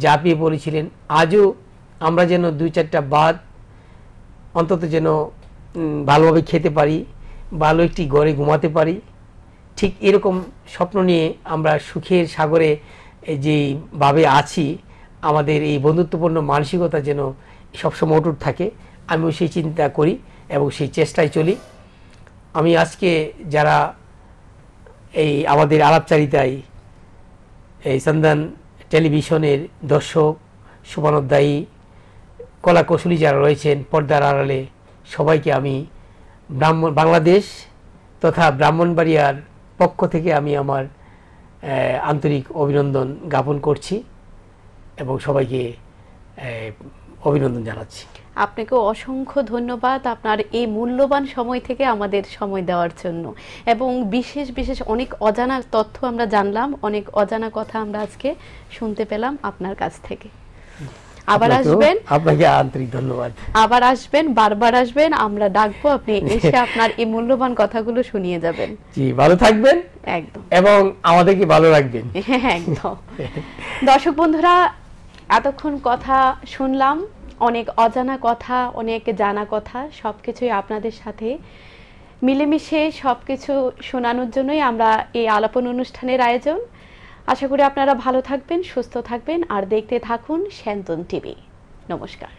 ঝাঁপিয়ে পড়েছিলেন, আজও আমরা যেন ২-৪টা ভাত অন্তত যেন ভালোভাবে খেতে পারি, ভালো একটি ঘরে ঘুমাতে পারি, ঠিক এরকম স্বপ্ন নিয়ে আমরা সুখের সাগরে যেভাবে আছি, আমাদের এই বন্ধুত্বপূর্ণ মানসিকতা যেন সবসময় অটুট থাকে, আমিও সেই চিন্তা করি এবং সেই চেষ্টায় চলি। আমি আজকে যারা এই আমাদের আলাপচারিতায় এই সন্ধান টেলিভিশনের দর্শক, শুভানুধ্যায়ী, কলাকৌশলী যারা রয়েছেন পর্দার আড়ালে, সবাইকে আমি বাংলাদেশ তথা ব্রাহ্মণবাড়িয়ার পক্ষ থেকে আমি আমার আন্তরিক অভিনন্দন জ্ঞাপন করছি এবং সবাইকে অভিনন্দন জানাচ্ছি। আপনাকে অসংখ্য ধন্যবাদ আপনার এই মূল্যবান সময় থেকে আমাদের সময় দেওয়ার জন্য, এবং বিশেষ বিশেষ অনেক অজানা তথ্য আমরা জানলাম, অনেক অজানা কথা আমরা আজকে শুনতে পেলাম আপনার কাছ থেকে। আবার আসবেন। আপনাকে আন্তরিক ধন্যবাদ। আবার আসবেন, বারবার আসবেন, আমরা ডাকবো, আপনি এসে আপনার এই মূল্যবান কথাগুলো শুনিয়ে যাবেন। জি, ভালো থাকবেন একদম, এবং আমাদেরকে ভালো রাখবেন। একদম। দর্শক বন্ধুরা, এতক্ষণ কথা শুনলাম, অনেক অজানা কথা, অনেক জানা কথা, সবকিছুই আপনাদের সাথে মিলেমিশে সবকিছু শোনানোর জন্যই আমরা এই আলাপন অনুষ্ঠানের আয়োজন। আশা করি আপনারা ভালো থাকবেন, সুস্থ থাকবেন, আর দেখতে থাকুন স্যান্তন টিভি। নমস্কার।